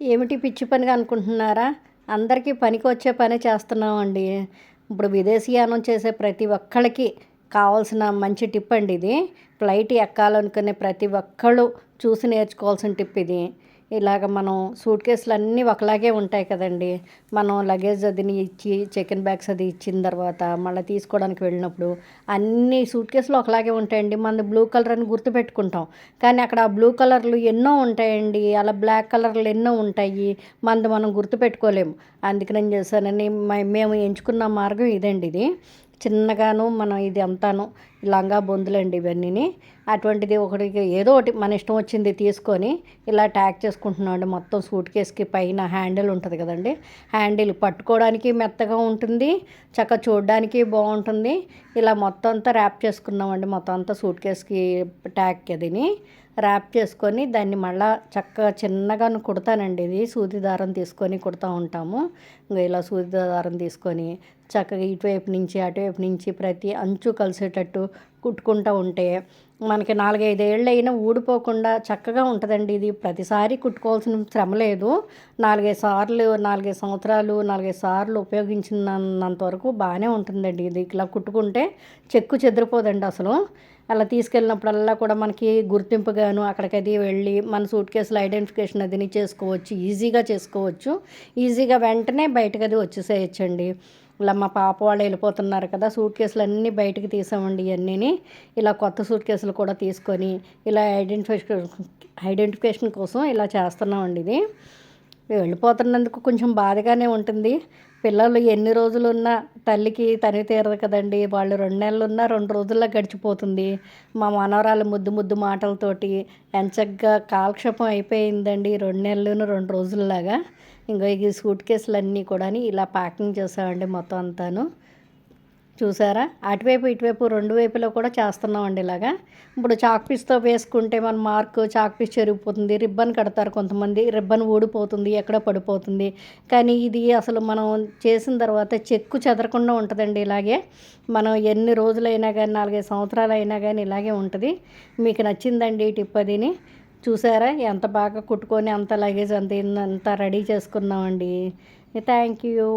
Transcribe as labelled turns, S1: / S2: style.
S1: ఏమిటి పిచ్చి పనిగా అనుకుంటున్నారా? అందరికీ పనికొచ్చే పనే చేస్తున్నామండి. ఇప్పుడు విదేశీయానం చేసే ప్రతి ఒక్కళ్ళకి కావాల్సిన మంచి టిప్ అండి ఇది. ఫ్లైట్ ఎక్కాలనుకునే ప్రతి ఒక్కళ్ళు చూసి నేర్చుకోవాల్సిన టిప్ ఇది. ఇలాగ మనం సూట్ కేసులన్నీ ఒకలాగే ఉంటాయి కదండీ! మనం లగేజ్ అదిని ఇచ్చి చెకిన్ బ్యాగ్స్ అది ఇచ్చిన తర్వాత మళ్ళీ తీసుకోవడానికి వెళ్ళినప్పుడు అన్నీ సూట్ కేసులు ఒకలాగే ఉంటాయండి. మనది బ్లూ కలర్ అని గుర్తుపెట్టుకుంటాం. కానీ అక్కడ ఆ బ్లూ కలర్లు ఎన్నో ఉంటాయండి. అలా బ్లాక్ కలర్లు ఎన్నో ఉంటాయి. మనది మనం గుర్తుపెట్టుకోలేము. అందుకని ఏం చేశానని మేము ఎంచుకున్న మార్గం ఇదండి ఇది. చిన్నగాను మనం ఇది అంతాను లంగా బొందులండి ఇవన్నీని. అటువంటిది ఒకటికి ఏదో ఒకటి మన ఇష్టం వచ్చింది తీసుకొని ఇలా ట్యాగ్ చేసుకుంటున్నామండి. మొత్తం సూట్ కేస్‌కి పైన హ్యాండిల్ ఉంటది కదండీ! హ్యాండిల్ పట్టుకోవడానికి మెత్తగా ఉంటుంది. చక్కగా చూడడానికి బావుంటుంది. ఇలా మొత్తం అంతా ర్యాప్ చేసుకున్నామండి. మొత్తం అంతా సూట్ కేస్‌కి ట్యాగ్‌కి అదిని ర్యాప్ చేసుకొని దాన్ని మళ్ళా చక్కగా చిన్నగాను కుడతానండి. ఇది సూది దారం తీసుకొని కుడతా ఉంటాము. ఇలా సూది దారం తీసుకొని చక్కగా ఇటువైపు నుంచి అటువైపు నుంచి ప్రతి అంచు కలిసేటట్టు కుట్టుకుంటూ ఉంటే మనకి 4, 5 ఏళ్ళైనా ఊడిపోకుండా చక్కగా ఉంటుందండి. ఇది ప్రతిసారి కుట్టుకోవాల్సిన శ్రమ లేదు. 4, 5 సార్లు 4, 5 సంవత్సరాలు 4, 5 సార్లు ఉపయోగించినంత వరకు బాగానే ఉంటుందండి. ఇది ఇలా కుట్టుకుంటే చెక్కు చెదిరిపోదండి అసలు. అలా తీసుకెళ్ళినప్పుడల్లా కూడా మనకి గుర్తింపుగాను అక్కడికది వెళ్ళి మన సూట్ కేసులో ఐడెంటిఫికేషన్ అదిని చేసుకోవచ్చు. ఈజీగా చేసుకోవచ్చు. ఈజీగా వెంటనే బయటకది వచ్చేసేయచ్చండి. ఇలా మా పాప వాళ్ళు వెళ్ళిపోతున్నారు కదా! సూట్ కేసులన్నీ బయటకి తీసామండి ఇయన్నీని. ఇలా కొత్త సూట్ కేసులు కూడా తీసుకొని ఇలా ఐడెంటిఫికేషన్ కోసం ఇలా చేస్తున్నామండి ఇది. వెళ్ళిపోతున్నందుకు కొంచెం బాధగానే ఉంటుంది. పిల్లలు ఎన్ని రోజులున్నా తల్లికి తనివి తీరదు కదండీ! వాళ్ళు 2 నెలలున్నా 2 రోజుల్లో గడిచిపోతుంది. మా మనవరాలు ముద్దు ముద్దు మాటలతోటి ఎంచక్కా కాలక్షేపం అయిపోయిందండి. 2 నెలలును 2 రోజుల్లాగా. ఇంగో ఈ సూట్ కేసులన్నీ కూడాని ఇలా ప్యాకింగ్ చేసామండి మొత్తం అంతాను. చూసారా? అటువైపు ఇటువైపు 2 వైపులా కూడా చేస్తున్నామండి ఇలాగా. ఇప్పుడు చాక్ పీస్‌తో వేసుకుంటే మన మార్క్ చాక్ పీస్ చెరిగిపోతుంది. రిబ్బన్ కడతారు కొంతమంది. రిబ్బన్ ఊడిపోతుంది. ఎక్కడో పడిపోతుంది. కానీ ఇది అసలు మనం చేసిన తర్వాత చెక్కు చెదరకుండా ఉంటదండి ఇలాగే. మనం ఎన్ని రోజులైనా గానీ 4, 5 సంవత్సరాలైనా గానీ ఇలాగే ఉంటది. మీకు నచ్చిందండి ఈ టిప్ అదిని. చూసారా? ఎంత బాగా కుట్టుకొని అంత లగేజ్ అంతా రెడీ చేసుకున్నామండి. Thank you.